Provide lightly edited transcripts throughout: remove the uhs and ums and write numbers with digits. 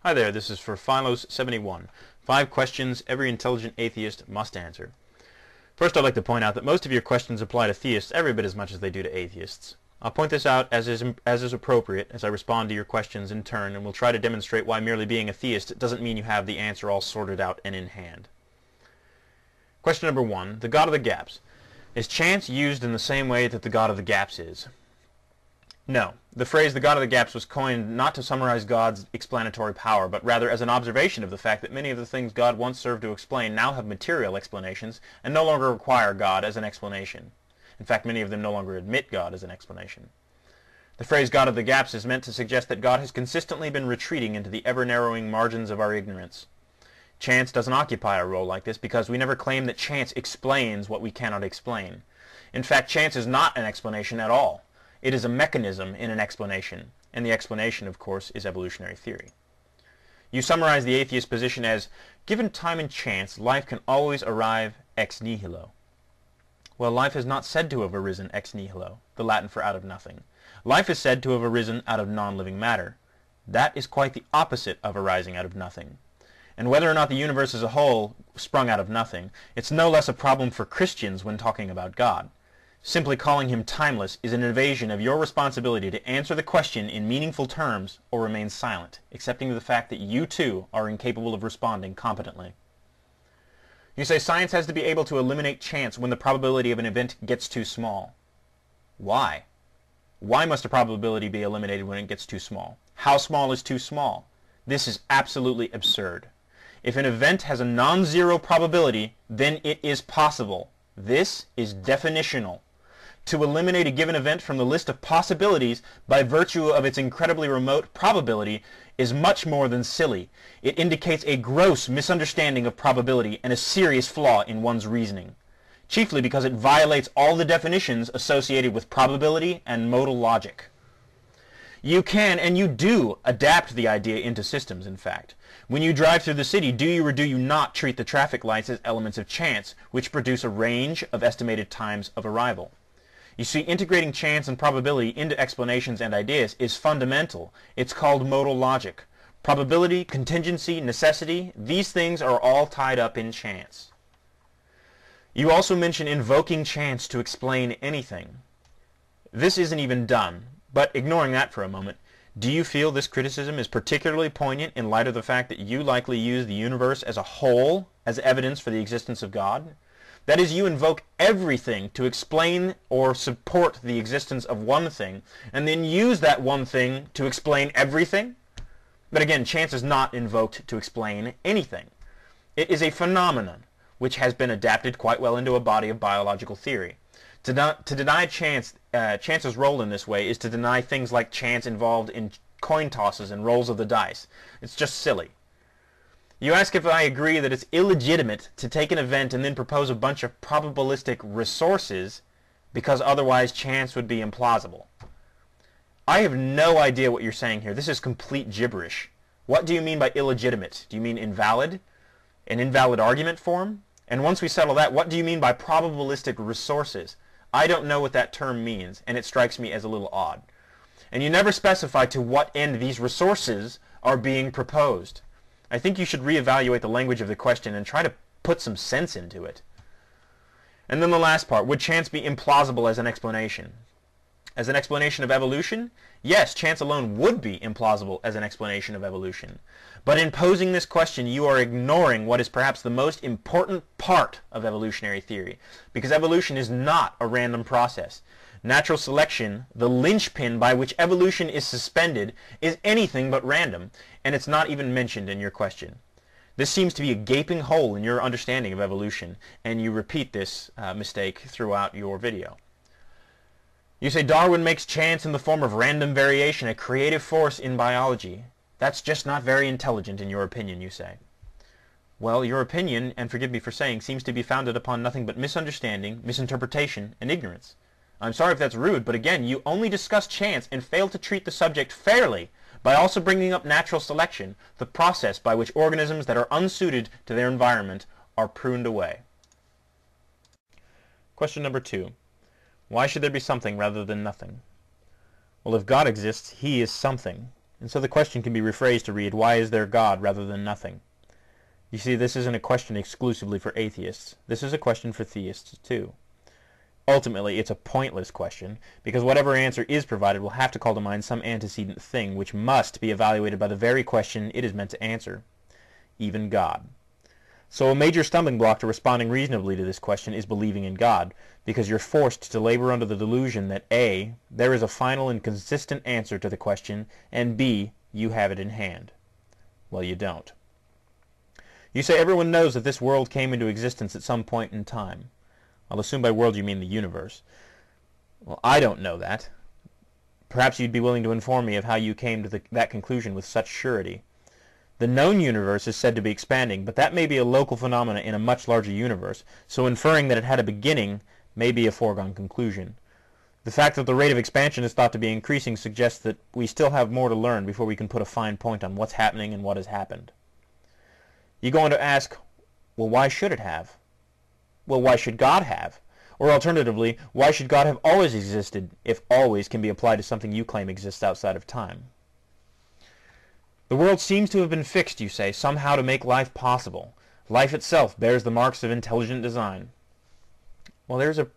Hi there, this is for Philos71. 5 questions every intelligent atheist must answer. First, I'd like to point out that most of your questions apply to theists every bit as much as they do to atheists. I'll point this out as is appropriate as I respond to your questions in turn, and will try to demonstrate why merely being a theist doesn't mean you have the answer all sorted out and in hand. Question number 1. The God of the Gaps. Is chance used in the same way that the God of the Gaps is? No. The phrase the God of the Gaps was coined not to summarize God's explanatory power, but rather as an observation of the fact that many of the things God once served to explain now have material explanations and no longer require God as an explanation. In fact, many of them no longer admit God as an explanation. The phrase God of the Gaps is meant to suggest that God has consistently been retreating into the ever-narrowing margins of our ignorance. Chance doesn't occupy a role like this because we never claim that chance explains what we cannot explain. In fact, chance is not an explanation at all. It is a mechanism in an explanation, and the explanation, of course, is evolutionary theory. You summarize the atheist position as, given time and chance, life can always arrive ex nihilo. Well, life is not said to have arisen ex nihilo, the Latin for out of nothing. Life is said to have arisen out of non-living matter. That is quite the opposite of arising out of nothing. And whether or not the universe as a whole sprung out of nothing, it's no less a problem for Christians when talking about God. Simply calling him timeless is an evasion of your responsibility to answer the question in meaningful terms or remain silent, accepting the fact that you too are incapable of responding competently. You say science has to be able to eliminate chance when the probability of an event gets too small. Why? Why must a probability be eliminated when it gets too small? How small is too small? This is absolutely absurd. If an event has a non-zero probability, then it is possible. This is definitional. To eliminate a given event from the list of possibilities by virtue of its incredibly remote probability is much more than silly. It indicates a gross misunderstanding of probability and a serious flaw in one's reasoning, chiefly because it violates all the definitions associated with probability and modal logic. You can, and you do, adapt the idea into systems, in fact. When you drive through the city, do you or do you not treat the traffic lights as elements of chance, which produce a range of estimated times of arrival? You see, integrating chance and probability into explanations and ideas is fundamental. It's called modal logic. Probability, contingency, necessity, these things are all tied up in chance. You also mention invoking chance to explain anything. This isn't even done, but ignoring that for a moment, do you feel this criticism is particularly poignant in light of the fact that you likely use the universe as a whole as evidence for the existence of God? That is, you invoke everything to explain or support the existence of one thing, and then use that one thing to explain everything? But again, chance is not invoked to explain anything. It is a phenomenon which has been adapted quite well into a body of biological theory. To deny chance's role in this way is to deny things like chance involved in coin tosses and rolls of the dice. It's just silly. You ask if I agree that it's illegitimate to take an event and then propose a bunch of probabilistic resources because otherwise chance would be implausible. I have no idea what you're saying here. This is complete gibberish. What do you mean by illegitimate? Do you mean invalid? An invalid argument form? And once we settle that, what do you mean by probabilistic resources? I don't know what that term means, and it strikes me as a little odd. And you never specify to what end these resources are being proposed. I think you should reevaluate the language of the question and try to put some sense into it. And then the last part, would chance be implausible as an explanation? As an explanation of evolution? Yes, chance alone would be implausible as an explanation of evolution. But in posing this question, you are ignoring what is perhaps the most important part of evolutionary theory, because evolution is not a random process. Natural selection, the linchpin by which evolution is suspended, is anything but random, and it's not even mentioned in your question. This seems to be a gaping hole in your understanding of evolution, and you repeat this mistake throughout your video. You say Darwin makes chance in the form of random variation a creative force in biology. That's just not very intelligent in your opinion, you say. Well, your opinion, and forgive me for saying, seems to be founded upon nothing but misunderstanding, misinterpretation, and ignorance. I'm sorry if that's rude, but again, you only discuss chance and fail to treat the subject fairly by also bringing up natural selection, the process by which organisms that are unsuited to their environment are pruned away. Question number 2. Why should there be something rather than nothing? Well, if God exists, he is something. and so the question can be rephrased to read, why is there God rather than nothing? You see, this isn't a question exclusively for atheists. This is a question for theists too. Ultimately, it's a pointless question, because whatever answer is provided will have to call to mind some antecedent thing which must be evaluated by the very question it is meant to answer, even God. So a major stumbling block to responding reasonably to this question is believing in God, because you're forced to labor under the delusion that A, there is a final and consistent answer to the question, and B, you have it in hand. Well, you don't. You say everyone knows that this world came into existence at some point in time. I'll assume by world you mean the universe. Well, I don't know that. Perhaps you'd be willing to inform me of how you came to that conclusion with such surety. The known universe is said to be expanding, but that may be a local phenomena in a much larger universe, so inferring that it had a beginning may be a foregone conclusion. The fact that the rate of expansion is thought to be increasing suggests that we still have more to learn before we can put a fine point on what's happening and what has happened. You go on to ask, well, why should it have? Well, why should God have? Or alternatively, why should God have always existed, if always can be applied to something you claim exists outside of time? The world seems to have been fixed, you say, somehow to make life possible. Life itself bears the marks of intelligent design. Well, there's a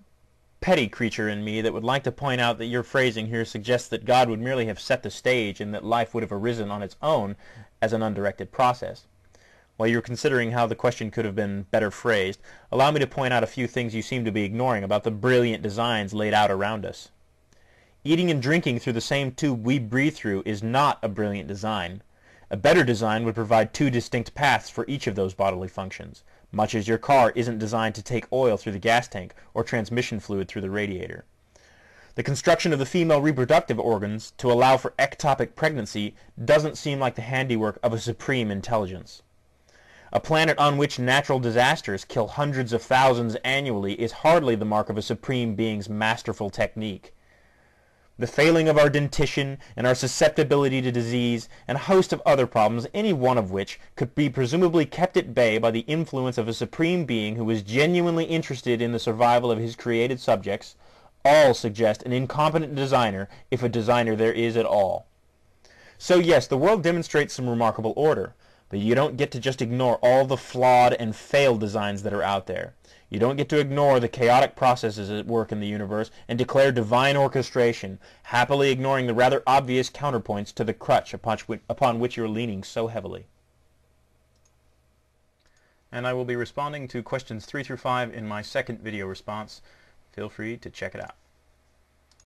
petty creature in me that would like to point out that your phrasing here suggests that God would merely have set the stage and that life would have arisen on its own as an undirected process. While you're considering how the question could have been better phrased, allow me to point out a few things you seem to be ignoring about the brilliant designs laid out around us. Eating and drinking through the same tube we breathe through is not a brilliant design. A better design would provide two distinct paths for each of those bodily functions, much as your car isn't designed to take oil through the gas tank or transmission fluid through the radiator. The construction of the female reproductive organs to allow for ectopic pregnancy doesn't seem like the handiwork of a supreme intelligence. A planet on which natural disasters kill hundreds of thousands annually is hardly the mark of a supreme being's masterful technique. The failing of our dentition and our susceptibility to disease and a host of other problems, any one of which could be presumably kept at bay by the influence of a supreme being who was genuinely interested in the survival of his created subjects, all suggest an incompetent designer, if a designer there is at all. So yes, the world demonstrates some remarkable order, but you don't get to just ignore all the flawed and failed designs that are out there. You don't get to ignore the chaotic processes at work in the universe and declare divine orchestration, happily ignoring the rather obvious counterpoints to the crutch upon which you're leaning so heavily. And I will be responding to questions 3 through 5 in my second video response. Feel free to check it out.